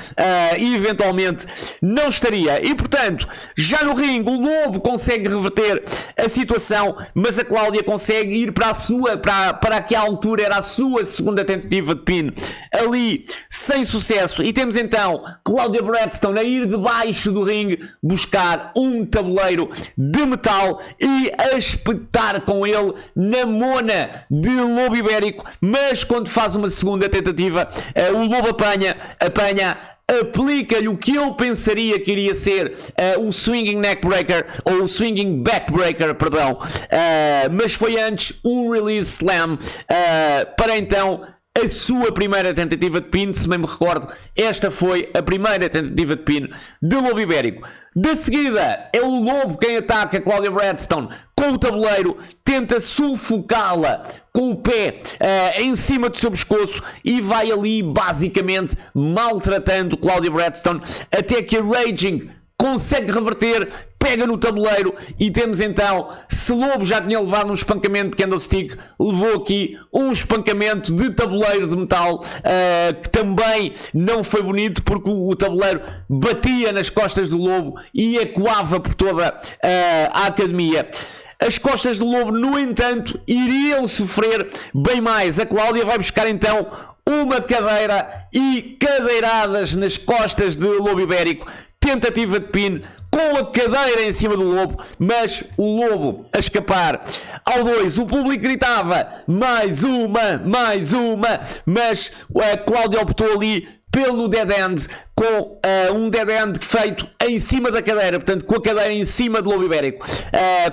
eventualmente não estaria, e portanto, já no ringue o Lobo consegue reverter a situação, mas a Cláudia consegue ir para aquela altura era a sua segunda tentativa de pin, ali sem sucesso, e temos então Claudia Bradstone a ir debaixo do ringue buscar um tabuleiro de metal e a espetar com ele na mona de Lobo Ibérico, mas quando faz uma segunda tentativa, o Lobo apanha, aplica-lhe o que eu pensaria que iria ser o Swinging Neckbreaker, ou o Swinging Backbreaker, perdão, mas foi antes um Release Slam, para então a sua primeira tentativa de pin. Se bem me recordo, esta foi a primeira tentativa de pin de Lobo Ibérico. De seguida, é o Lobo quem ataca Claudia Bradstone com o tabuleiro, tenta sufocá-la com o pé em cima do seu pescoço e vai ali basicamente maltratando Claudia Bradstone até que a Raging consegue reverter, pega no tabuleiro e temos então, se Lobo já tinha levado um espancamento de candlestick, levou aqui um espancamento de tabuleiro de metal, que também não foi bonito porque o tabuleiro batia nas costas do Lobo e ecoava por toda a academia. As costas do Lobo, no entanto, iriam sofrer bem mais. A Cláudia vai buscar então uma cadeira e cadeiradas nas costas de Lobo Ibérico. Tentativa de pin com a cadeira em cima do Lobo, mas o Lobo a escapar ao 2. O público gritava mais uma, mas a Cláudia optou ali pelo dead end, com um dead end feito em cima da cadeira, portanto com a cadeira em cima do Lobo Ibérico,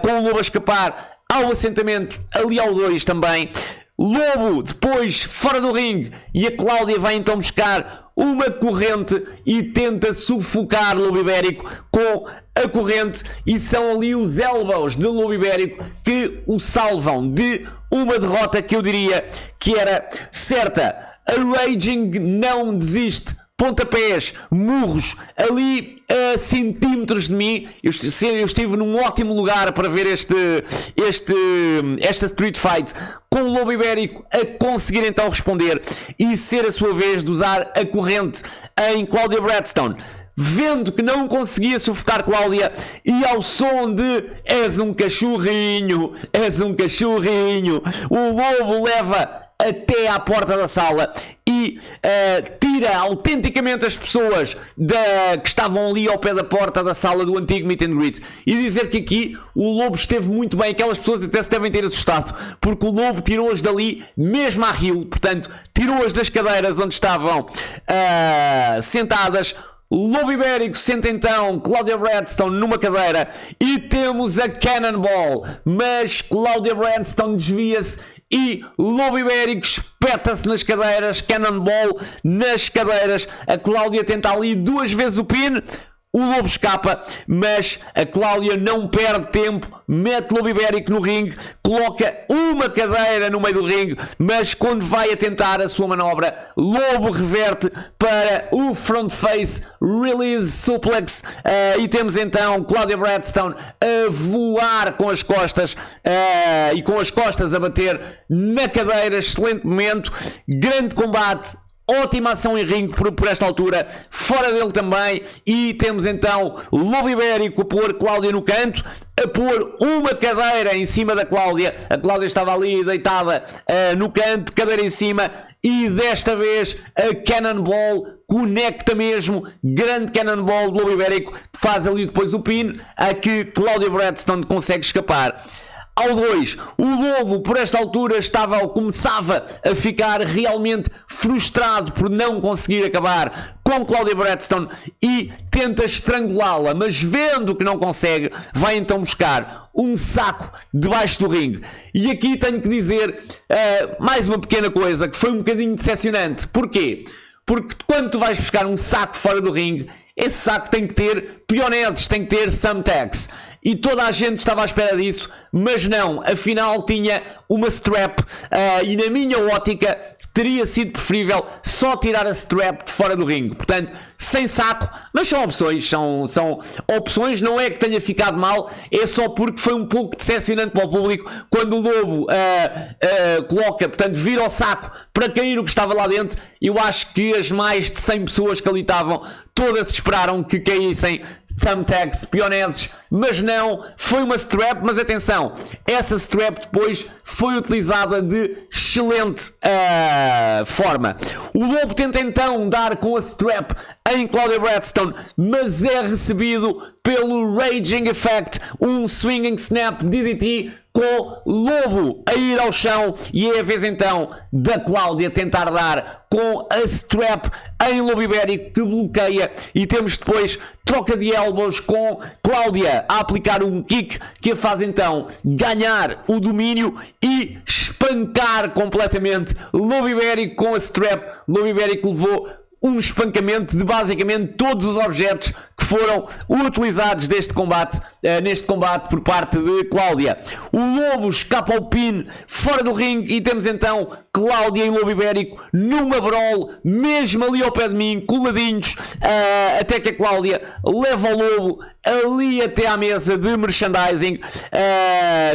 com o Lobo a escapar ao assentamento ali ao 2 também. Lobo depois fora do ringue e a Cláudia vai então buscar uma corrente e tenta sufocar Lobo Ibérico com a corrente, e são ali os elbows de Lobo Ibérico que o salvam de uma derrota que eu diria que era certa. A Raging não desiste. Pontapés, murros, ali a centímetros de mim. Eu estive num ótimo lugar para ver esta Street Fight, com o Lobo Ibérico a conseguir então responder e ser a sua vez de usar a corrente em Claudia Bradstone. Vendo que não conseguia sufocar Cláudia, e ao som de és um cachorrinho, o Lobo leva até à porta da sala e tira autenticamente as pessoas que estavam ali ao pé da porta da sala do antigo meet and greet. E dizer que aqui o Lobo esteve muito bem, aquelas pessoas até se devem ter assustado, porque o Lobo tirou-as dali mesmo à rio, portanto tirou-as das cadeiras onde estavam sentadas. Lobo Ibérico senta então Claudia Bradstone numa cadeira e temos a Cannonball, mas Claudia Bradstone desvia-se e Lobo Ibérico espeta-se nas cadeiras, Cannonball nas cadeiras. A Cláudia tenta ali duas vezes o pin, o Lobo escapa, mas a Cláudia não perde tempo, mete Lobo Ibérico no ringue, coloca uma cadeira no meio do ringue, mas quando vai a tentar a sua manobra, Lobo reverte para o front face release suplex, e temos então Claudia Bradstone a voar com as costas, e com as costas a bater na cadeira. Excelente momento, grande combate. ótima ação em ringue por esta altura, fora dele também, e temos então Lobo Ibérico a pôr Cláudia no canto, a pôr uma cadeira em cima da Cláudia. A Cláudia estava ali deitada no canto, cadeira em cima, e desta vez a Cannonball conecta mesmo, grande Cannonball de Lobo Ibérico, que faz ali depois o pin, a que Cláudia Bradstone consegue escapar. Ao 2, o Lobo por esta altura começava a ficar realmente frustrado por não conseguir acabar com Cláudia Bradstone e tenta estrangulá-la, mas vendo que não consegue, vai então buscar um saco debaixo do ringue. E aqui tenho que dizer mais uma pequena coisa que foi um bocadinho decepcionante. Porquê? Porque quando tu vais buscar um saco fora do ringue, esse saco tem que ter pioneses, tem que ter thumbtacks. E toda a gente estava à espera disso, mas não, afinal tinha uma strap e na minha ótica teria sido preferível só tirar a strap de fora do ringue. Portanto, sem saco, mas são opções, são opções, não é que tenha ficado mal, é só porque foi um pouco decepcionante para o público quando o Lobo coloca, portanto, vira o saco para cair o que estava lá dentro. Eu acho que as mais de 100 pessoas que ali estavam, todas esperaram que caíssem thumbtacks, pioneses, mas não, foi uma strap. Mas atenção, essa strap depois foi utilizada de excelente forma. O Lobo tenta então dar com a strap em Cláudia Bradstone, mas é recebido pelo Raging Effect, um Swinging Snap DDT, com Lobo a ir ao chão, e é a vez então da Cláudia tentar dar com a strap em Lobo Ibérico, que bloqueia, e temos depois troca de elbows com Cláudia a aplicar um kick que a faz então ganhar o domínio e espancar completamente Lobo Ibérico com a strap. Lobo Ibérico levou um espancamento de basicamente todos os objetos que foram utilizados neste combate por parte de Cláudia. O Lobo escapa ao pin fora do ringue e temos então Cláudia e Lobo Ibérico numa brawl, mesmo ali ao pé de mim, coladinhos, até que a Cláudia leva o Lobo ali até à mesa de merchandising.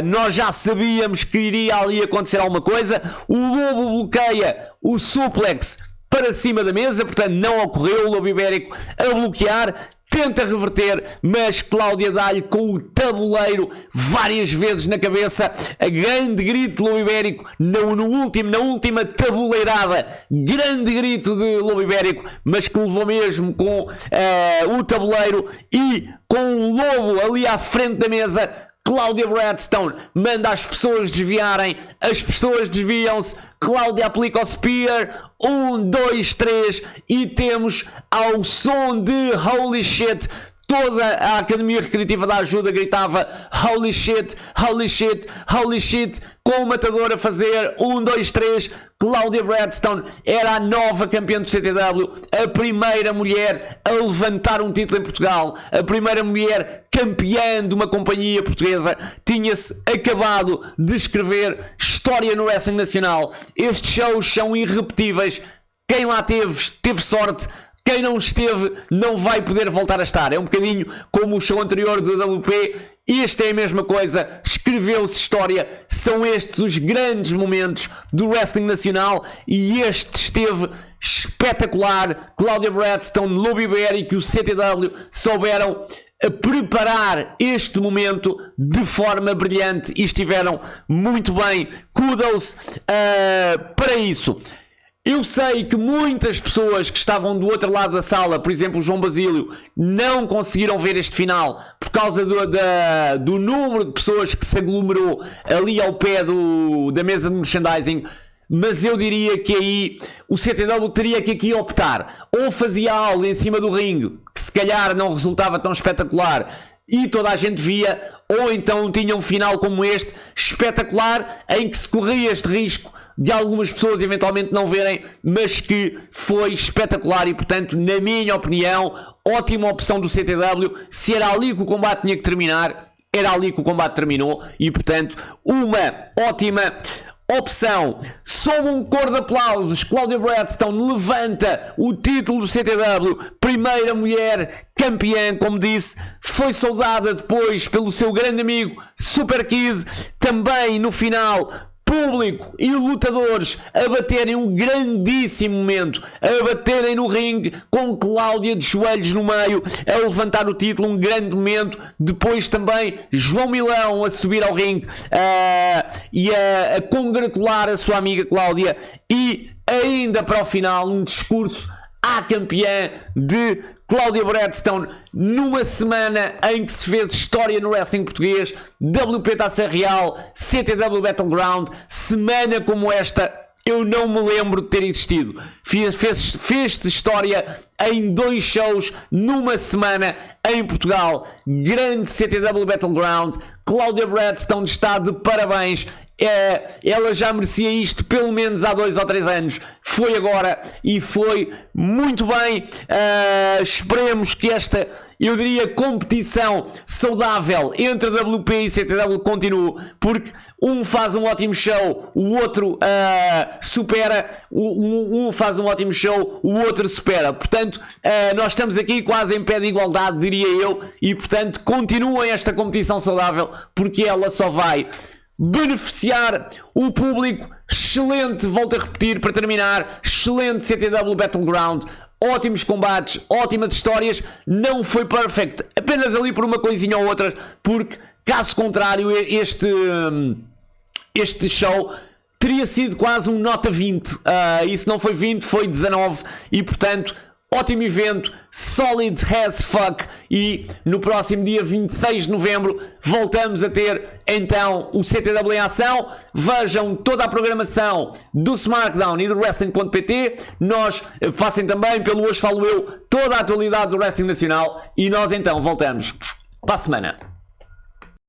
Nós já sabíamos que iria ali acontecer alguma coisa. O Lobo bloqueia o suplex para cima da mesa, portanto não ocorreu. O Lobo Ibérico a bloquear, tenta reverter, mas Cláudia dá-lhe com o tabuleiro várias vezes na cabeça. A grande grito de Lobo Ibérico na última tabuleirada, grande grito de Lobo Ibérico, mas que levou mesmo com o tabuleiro e com o Lobo ali à frente da mesa. Cláudia Bradstone manda as pessoas desviarem, as pessoas desviam-se, Cláudia aplica o Spear, 1, 2, 3, e temos ao som de Holy Shit. Toda a Academia Recreativa da Ajuda gritava Holy Shit, Holy Shit, Holy Shit, com o matador a fazer 1, 2, 3. Cláudia Bradstone era a nova campeã do CTW, a primeira mulher a levantar um título em Portugal, a primeira mulher campeã de uma companhia portuguesa. Tinha-se acabado de escrever história no wrestling nacional. Estes shows são irrepetíveis. Quem lá teve sorte. Quem não esteve não vai poder voltar a estar. É um bocadinho como o show anterior do WP. Este é a mesma coisa. Escreveu-se história. São estes os grandes momentos do wrestling nacional. E este esteve espetacular. Cláudia Bradstone, Lobo Ibérico e o CTW souberam preparar este momento de forma brilhante. E estiveram muito bem. Kudos para isso. Eu sei que muitas pessoas que estavam do outro lado da sala, por exemplo o João Basílio, não conseguiram ver este final por causa do número de pessoas que se aglomerou ali ao pé da mesa de merchandising, mas eu diria que aí o CTW teria que aqui optar, ou fazia algo em cima do ringue, que se calhar não resultava tão espetacular e toda a gente via, ou então tinha um final como este, espetacular, em que se corria este risco de algumas pessoas eventualmente não verem, mas que foi espetacular. E portanto, na minha opinião, ótima opção do CTW. Se era ali que o combate tinha que terminar, era ali que o combate terminou. E portanto, uma ótima opção. Sob um coro de aplausos, Cláudia Bradstone levanta o título do CTW, primeira mulher campeã, como disse. Foi saudada depois pelo seu grande amigo Super Kid, também no final público e lutadores a baterem um grandíssimo momento, a baterem no ringue com Cláudia de joelhos no meio, a levantar o título, um grande momento. Depois também João Milão a subir ao ringue e a congratular a sua amiga Cláudia, e ainda para o final um discurso à campeã de Cláudia Bradstone, numa semana em que se fez história no wrestling português, WP Taça Real, CTW Battleground. Semana como esta eu não me lembro de ter existido. Fez-se história em 2 shows numa semana em Portugal. Grande CTW Battleground. Cláudia Bradstone está de parabéns. Ela já merecia isto pelo menos há 2 ou 3 anos. Foi agora e foi muito bem. Esperemos que esta, eu diria, competição saudável entre WP e CTW continue, porque um faz um ótimo show, o outro supera. Um faz um ótimo show, o outro supera. Portanto, nós estamos aqui quase em pé de igualdade, diria eu, e portanto continuem esta competição saudável, porque ela só vai beneficiar o público. Excelente, volto a repetir para terminar, excelente CTW Battleground, ótimos combates, ótimas histórias. Não foi perfect, apenas ali por uma coisinha ou outra, porque caso contrário este show teria sido quase um nota 20, e se não foi 20 foi 19, e portanto ótimo evento, solid as fuck. E no próximo dia 26 de novembro voltamos a ter então o CTW em ação. Vejam toda a programação do SmackDown e do Wrestling.pt. Passem também pelo Hoje Falo Eu toda a atualidade do Wrestling Nacional, e nós então voltamos para a semana.